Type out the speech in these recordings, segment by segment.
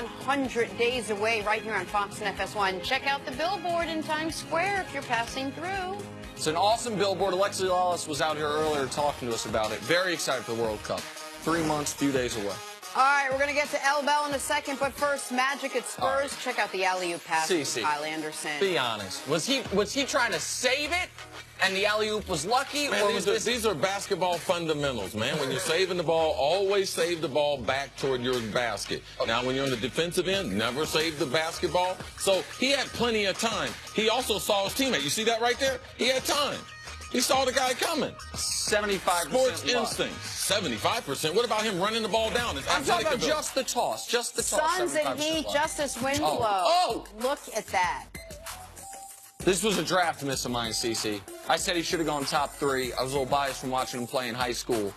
100 days away right here on Fox and FS1. Check out the billboard in Times Square if you're passing through. It's an awesome billboard. Alexi Lawless was out here earlier talking to us about it. Very excited for the World Cup. 3 months, few days away. All right, we're going to get to El Bell in a second, but first, Magic at Spurs. Right. Check out the alley-oop pass from Kyle Anderson. Be honest. Was he trying to save it, and the alley-oop was lucky? Man, or these are basketball fundamentals, man. When you're saving the ball, always save the ball back toward your basket. Now, when you're on the defensive end, never save the basketball. So he had plenty of time. He also saw his teammate. You see that right there? He had time. He saw the guy coming. 75% Sports instinct. 75%. What about him running the ball down? I'm talking about just the toss. Just the toss. Suns and Heat, Justice Winslow. Oh. Look at that. This was a draft miss of mine, CC. I said he should have gone top 3. I was a little biased from watching him play in high school.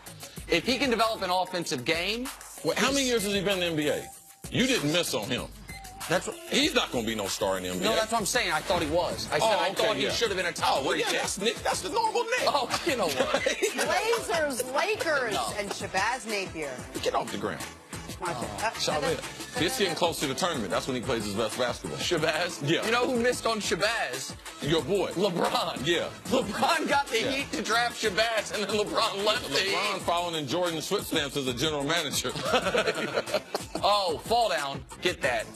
If he can develop an offensive game... Wait, how many years has he been in the NBA? You didn't miss on him. He's not going to be no star in the NBA. No, that's what I'm saying. I thought he was. I said I thought he should have been a top 3 pick. That's the normal Nick. Oh, you know what? Blazers, Lakers, and Shabazz Napier. Get off the ground. He's getting close to the tournament. That's when he plays his best basketball. Shabazz? Yeah. You know who missed on Shabazz? Your boy. LeBron. Yeah. LeBron got the Heat to draft Shabazz, and then LeBron left the Heat. LeBron following in Jordan's footsteps as a general manager. Oh, fall down. Get that.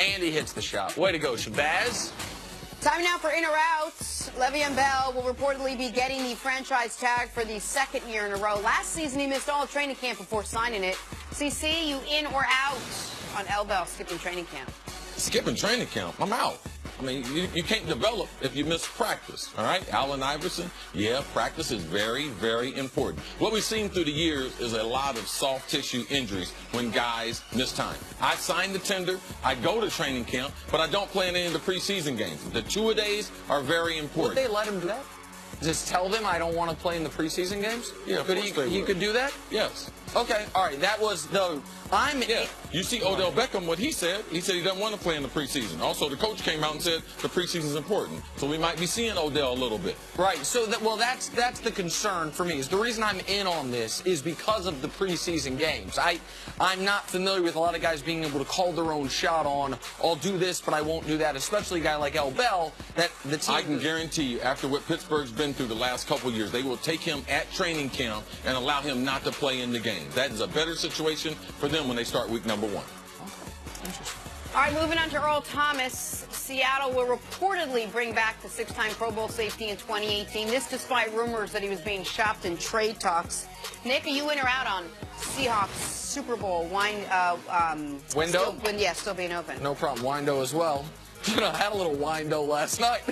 Andy hits the shot. Way to go, Shabazz. Time now for In or Out. Le'Veon Bell will reportedly be getting the franchise tag for the 2nd year in a row. Last season, he missed all training camp before signing it. CC, you in or out on El Bell skipping training camp? Skipping training camp? I'm out. I mean, you can't develop if you miss practice, all right? Allen Iverson, yeah, practice is very, very important. What we've seen through the years is a lot of soft tissue injuries when guys miss time. I signed the tender, I go to training camp, but I don't play in any of the preseason games. The two-a-days are very important. Would they let him do that? Just tell them I don't want to play in the preseason games? Yeah, he could do that? Yes. Okay, all right, that was the... You see Odell Beckham, what he said he doesn't want to play in the preseason. Also, the coach came out and said the preseason is important. So we might be seeing Odell a little bit. Right, so that's the concern for me. Is the reason I'm in on this is because of the preseason games. I'm not familiar with a lot of guys being able to call their own shot on, I'll do this, but I won't do that, especially a guy like El Bell, that the team... I can guarantee you, after what Pittsburgh's been through the last couple of years, they will take him at training camp and allow him not to play in the game. That is a better situation for them when they start week number 1. Okay, interesting. All right, moving on to Earl Thomas. Seattle will reportedly bring back the 6-time Pro Bowl safety in 2018. This despite rumors that he was being shopped in trade talks. Nick, are you in or out on Seahawks Super Bowl window? Still being open. No problem. Window as well. You know, I had a little window last night.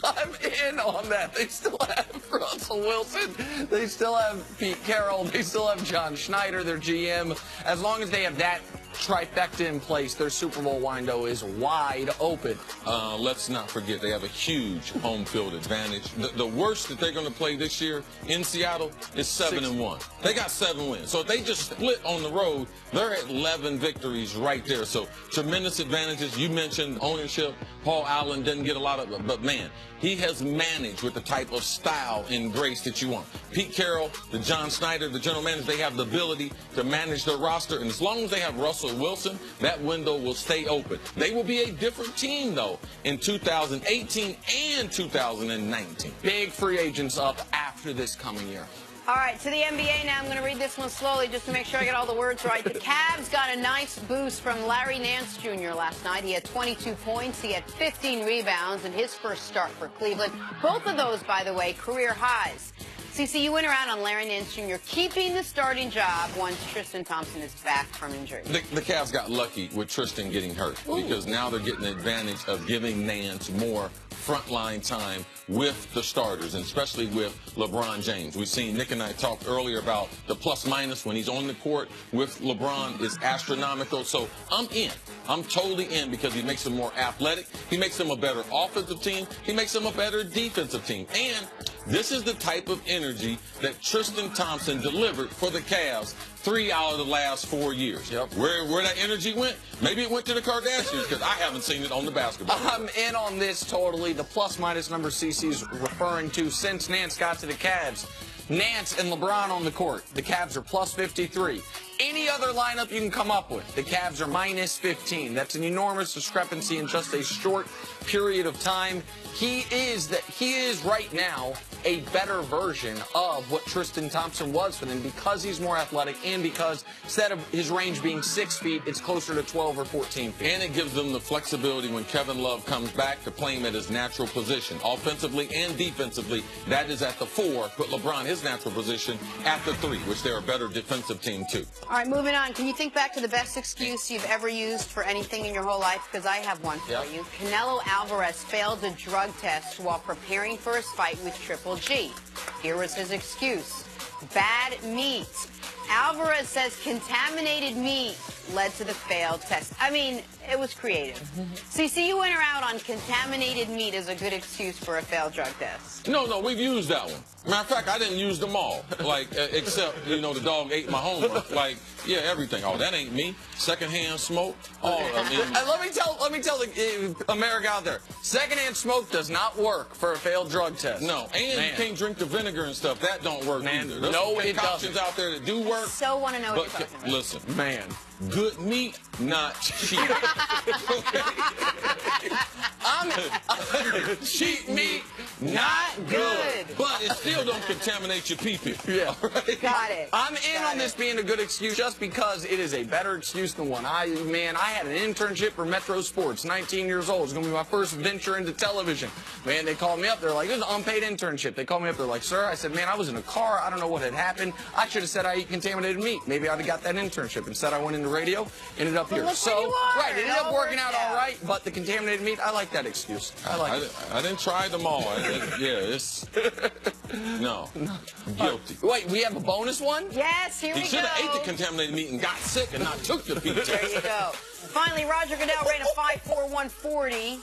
I'm in on that. They still have Russell Wilson. They still have Pete Carroll. They still have John Schneider, their GM. As long as they have that trifecta in place, their Super Bowl window is wide open. Let's not forget they have a huge home field advantage. The worst that they're going to play this year in Seattle is 7-1. They got 7 wins. So if they just split on the road, they're at 11 victories right there. So tremendous advantages. You mentioned ownership. Paul Allen didn't get a lot of it, but man, he has managed with the type of style and grace that you want. Pete Carroll, the John Schneider, the general manager, they have the ability to manage their roster. And as long as they have Russell Wilson, that window will stay open. They will be a different team, though, in 2018 and 2019. Big free agents up after this coming year. All right, to the NBA now. I'm going to read this one slowly just to make sure I get all the words right. The Cavs got a nice boost from Larry Nance Jr. last night. He had 22 points. He had 15 rebounds in his first start for Cleveland. Both of those, by the way, career highs. CC, you went around on Larry Nance Jr. keeping the starting job once Tristan Thompson is back from injury. The Cavs got lucky with Tristan getting hurt because now they're getting the advantage of giving Nance more frontline time with the starters, and especially with LeBron James. We've seen Nick and I talked earlier about the plus-minus when he's on the court with LeBron is astronomical. So I'm in. I'm totally in because he makes them more athletic. He makes them a better offensive team. He makes them a better defensive team. And this is the type of energy that Tristan Thompson delivered for the Cavs 3 out of the last 4 years. Yep. Where that energy went, maybe it went to the Kardashians because I haven't seen it on the basketball. I'm in on this totally. The plus-minus number CC's referring to since Nance got to the Cavs. Nance and LeBron on the court, the Cavs are plus 53. Any other lineup you can come up with, the Cavs are minus 15. That's an enormous discrepancy in just a short period of time. He is right now a better version of what Tristan Thompson was for them because he's more athletic and because instead of his range being 6 feet, it's closer to 12 or 14 feet. And it gives them the flexibility when Kevin Love comes back to play him at his natural position. Offensively and defensively, that is at the 4. Put LeBron his natural position at the 3, which they're a better defensive team too. All right, moving on. Can you think back to the best excuse you've ever used for anything in your whole life? Because I have one for you. Canelo Alvarez failed a drug test while preparing for his fight with Triple G. Here was his excuse. Bad meat. Alvarez says contaminated meat led to the failed test. I mean, it was creative. CC, you went around on contaminated meat as a good excuse for a failed drug test. No, we've used that one. Matter of fact, I didn't use them all, like, except, the dog ate my homework. Like, yeah, everything. Oh, that ain't me. Secondhand smoke. Oh, I mean. Let me tell America out there, secondhand smoke does not work for a failed drug test. No, and you can't drink the vinegar and stuff. That don't work either. There's some concoctions out there that do work. So want to know what you're talking about. Listen, man. Good meat, not cheap. Cheap meat, not good. But it still don't contaminate your pee-pee. Yeah. Right? Got it. I'm in on this being a good excuse just because it is a better excuse than one. I had an internship for Metro Sports, 19 years old. It's going to be my first venture into television. Man, they called me up. They're like, this is an unpaid internship. They called me up. They're like, sir, I said, man, I was in a car. I don't know what had happened. I should have said I eat contaminated meat. Maybe I'd have got that internship. Instead, I went into radio, ended up here. So, right, it ended up working out all right, but the contaminated meat, I like that excuse. I didn't try them all. No. Guilty. Wait, we have a bonus one? Yes, here we go. He should have ate the contaminated meat and got sick and not took the pizza. There you go. Finally, Roger Goodell ran a 5.4 140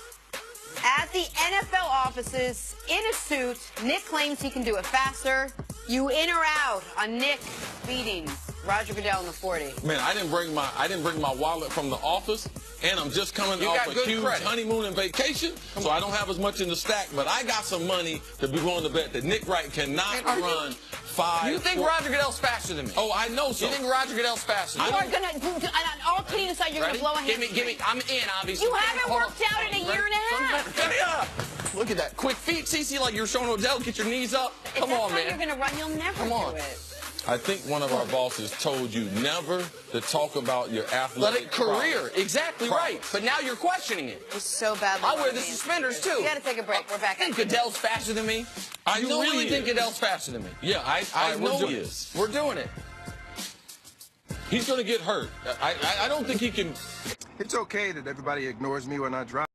at the NFL offices in a suit. Nick claims he can do it faster. You in or out on Nick beating Roger Goodell in the 40? Man, I didn't bring my wallet from the office, and I'm just coming off a huge honeymoon and vacation, so I don't have as much in the stack. But I got some money to be willing to bet that Nick Wright cannot run 5. You think Roger Goodell's faster than me? Oh, I know so. You think Roger Goodell's faster than me? You are gonna, all kidding aside, you're gonna blow a hand. Give me. I'm in, obviously. You haven't worked out in a year and a half. Look at that. Quick feet, CC, like you're showing Odell. Get your knees up. Come on, man. If that's how you're gonna run, you'll never do it. I think one of our bosses told you never to talk about your athletic career. Exactly right. But now you're questioning it. It's so badly. I wear the suspenders, too. We got to take a break. We're back. I think Goodell's faster than me. You really think Goodell's faster than me? Yeah, I know he is. We're doing it. He's going to get hurt. I don't think he can. It's okay that everybody ignores me when I drive.